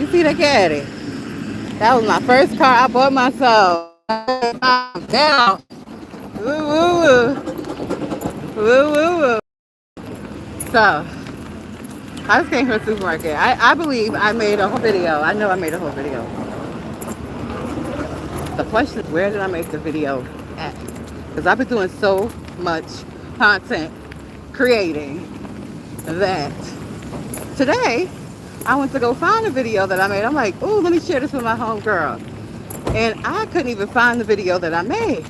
You see the caddy? That was my first car I bought myself. Down. Woo woo woo. Woo woo woo. So, I just came from the supermarket. I believe I made a whole video. I know I made a whole video. The question is, where did I make the video at? Because I've been doing so much content creating that today I went to go find a video that I made. I'm like, ooh, let me share this with my homegirl. And I couldn't even find the video that I made.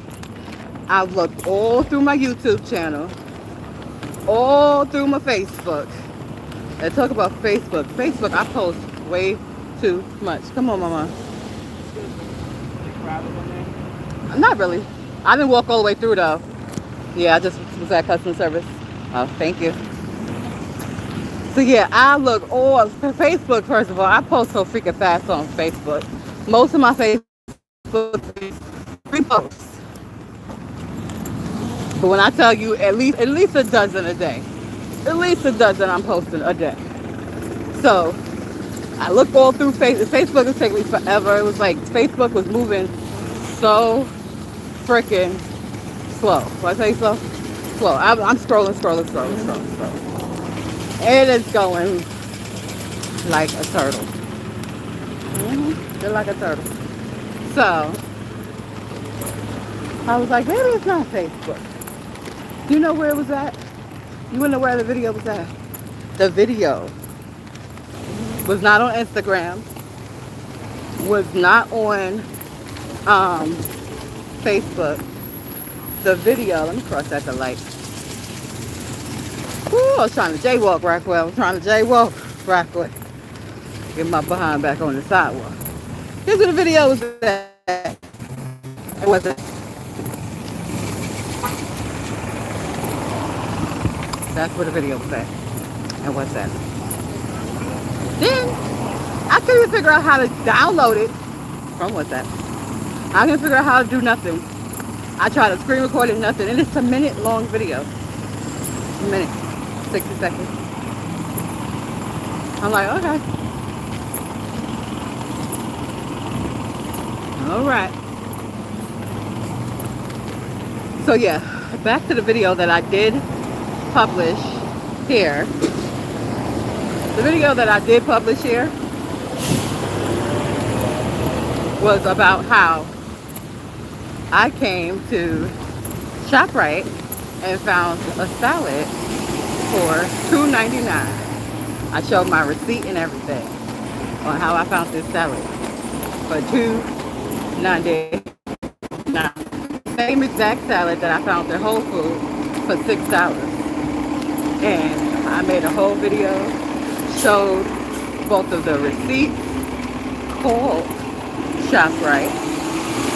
I looked all through my YouTube channel, all through my Facebook. And talk about Facebook. Facebook, I post way too much. Come on, mama. Not really. I didn't walk all the way through though. Yeah, I just was at customer service. Oh, thank you. So yeah, I look all Facebook. First of all, I post so freaking fast on Facebook. Most of my Facebook is 3 posts. But when I tell you at least a dozen a day, at least a dozen I'm posting a day. So I look all through Facebook. Facebook was taking me forever. It was like Facebook was moving so freaking slow. What I say slow? Slow. I'm scrolling. It is going like a turtle. Just like a turtle. So I was like, maybe it's not Facebook. Do you know where it was at? You wanna know where the video was at? The video was not on Instagram, was not on Facebook. The video, let me cross at the light. Ooh, I was trying to jaywalk right quick. Get my behind back on the sidewalk. Here's where the video was at. It wasn't. That's where the video was at. And what's that? Then I couldn't even figure out how to download it from WhatsApp. I couldn't figure out how to do nothing. I tried to screen record it, nothing. And it's a minute long video. A minute. 60 seconds. I'm like, okay. All right. So yeah, back to the video that I did publish here. The video that I did publish here was about how I came to ShopRite and found a salad for $2.99. I showed my receipt and everything on how I found this salad for $2.99. Same exact salad that I found at Whole Foods for $6. And I made a whole video, showed both of the receipts, called ShopRite,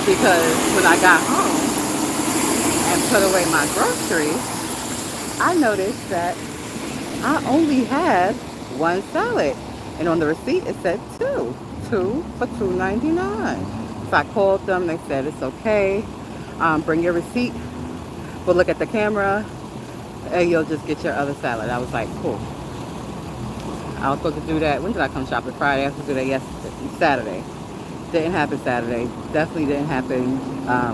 because when I got home and put away my groceries, I noticed that I only had one salad. And on the receipt it said two for $2.99. So I called them, they said it's okay. Bring your receipt, we'll look at the camera, and you'll just get your other salad. I was like, cool. I was supposed to do that. When did I come shopping? Friday. I was supposed to do that Saturday. Didn't happen Saturday. Definitely didn't happen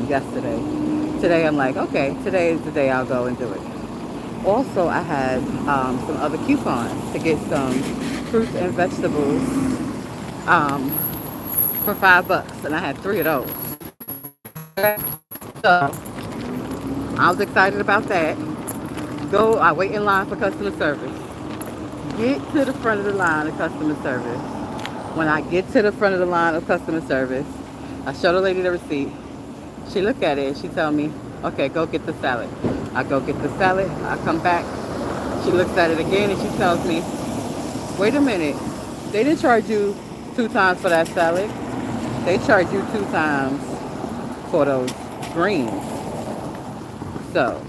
yesterday. Today I'm like, okay, today is the day I'll go and do it. Also, I had some other coupons to get some fruits and vegetables for $5, and I had 3 of those. So I was excited about that. I wait in line for customer service. Get to the front of the line of customer service. When I get to the front of the line of customer service, I show the lady the receipt. She looked at it and she told me, okay, go get the salad. I go get the salad. I come back. She looks at it again and she tells me, wait a minute. They didn't charge you 2 times for that salad. They charged you 2 times for those greens. So,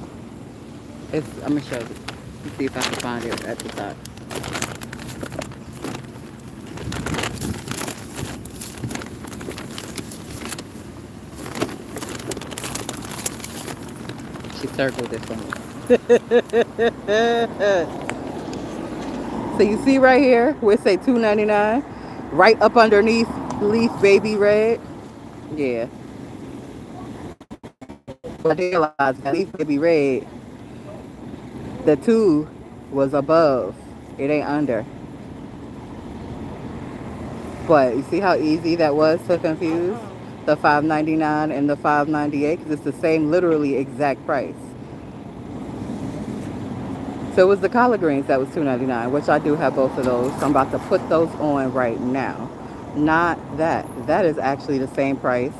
I'm going to show you. Let's see if I can find it at the top. She circled it for me. So you see right here where it say $2.99. right up underneath Leaf Baby Red. Yeah, but I did realize that Leaf Baby Red, the two was above. It ain't under. But you see how easy that was to confuse the 5.99 and the 5.98 because it's the same, literally exact price. So it was the collard greens that was 2.99, which I do have both of those. So I'm about to put those on right now. Not that. That is actually the same price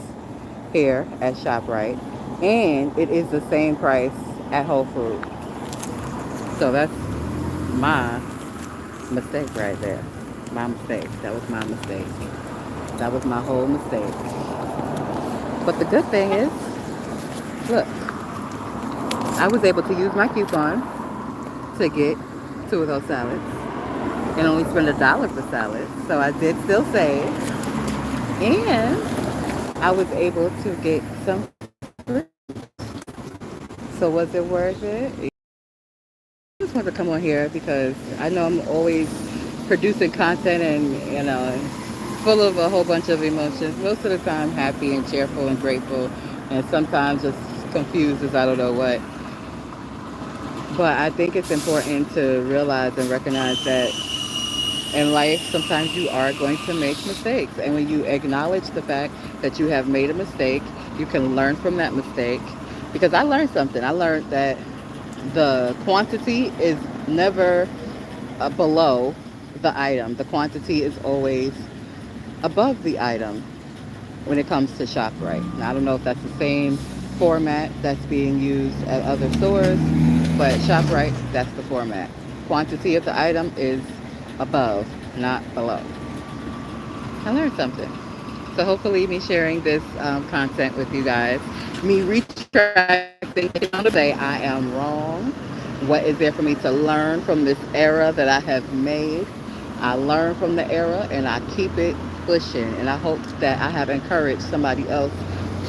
here at ShopRite, and it is the same price at Whole Foods. So that's my mistake right there. My mistake. That was my mistake. That was my whole mistake. But the good thing is, look, I was able to use my coupon to get two of those salads and only spend $1 for salads. So I did still save, and I was able to get some fruit. So was it worth it? I just wanted to come on here because I know I'm always producing content and, full of a whole bunch of emotions. Most of the time happy and cheerful and grateful, and sometimes just confused as I don't know what. But I think it's important to realize and recognize that in life, sometimes you are going to make mistakes. And when you acknowledge the fact that you have made a mistake, you can learn from that mistake. Because I learned something. I learned that the quantity is never below the item. The quantity is always above the item when it comes to ShopRite. Now, I don't know if that's the same format that's being used at other stores, but ShopRite, that's the format. Quantity of the item is above, not below. I learned something. So hopefully me sharing this content with you guys, me retracting on the day I am wrong. What is there for me to learn from this error that I have made? I learn from the error and I keep it pushing. And I hope that I have encouraged somebody else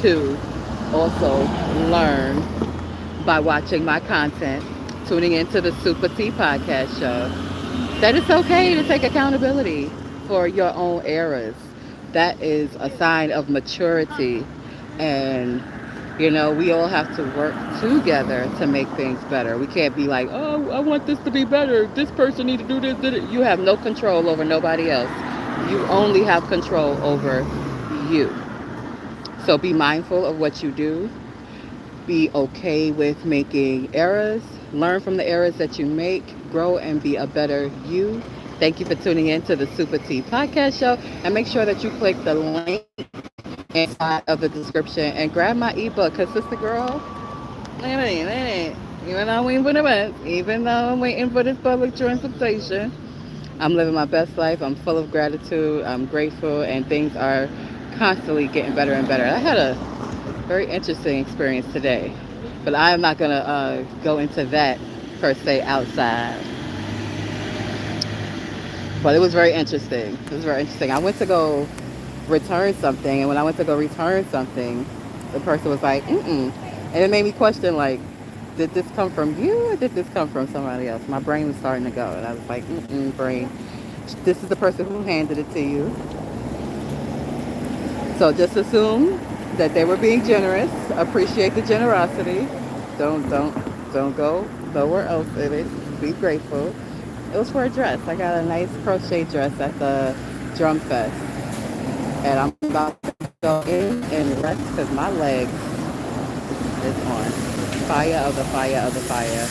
to also learn by watching my content, tuning into the SupaTea Podcast Show, that it's okay to take accountability for your own errors. That is a sign of maturity. And, we all have to work together to make things better. We can't be like, oh, I want this to be better. This person needs to do this. You have no control over nobody else. You only have control over you. So be mindful of what you do. Be okay with making errors. Learn from the errors that you make. Grow and be a better you. Thank you for tuning in to the SupaTea Podcast Show. And make sure that you click the link inside of the description and grab my ebook. Because, sister girl, even though I'm waiting for the bus, even though I'm waiting for this public transportation, I'm living my best life. I'm full of gratitude. I'm grateful. And things are constantly getting better and better. I had a very interesting experience today, but I am not going to go into that per se outside. But it was very interesting. It was very interesting. I went to go return something, and when I went to go return something, the person was like, mm-mm. And it made me question, like, did this come from you or did this come from somebody else? My brain was starting to go, and I was like, mm-mm, brain. This is the person who handed it to you. So just assume that they were being generous. Appreciate the generosity. Don't go nowhere else in it. Be grateful. It was for a dress. I got a nice crochet dress at the Drum Fest, and I'm about to go in and rest because my leg is on fire of the fire of the fire,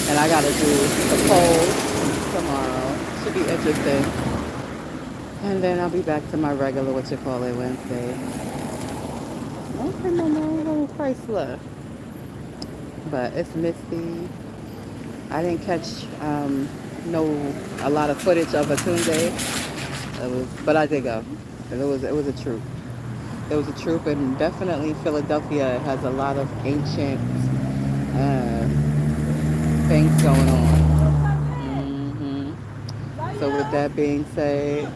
and I gotta do the poll tomorrow. Should be interesting. And then I'll be back to my regular Wednesday. Okay, no Chrysler. But it's misty. I didn't catch a lot of footage of a Tunde. But I did go. And it was a troop. It was a troop, and definitely Philadelphia has a lot of ancient things going on. So with that being said,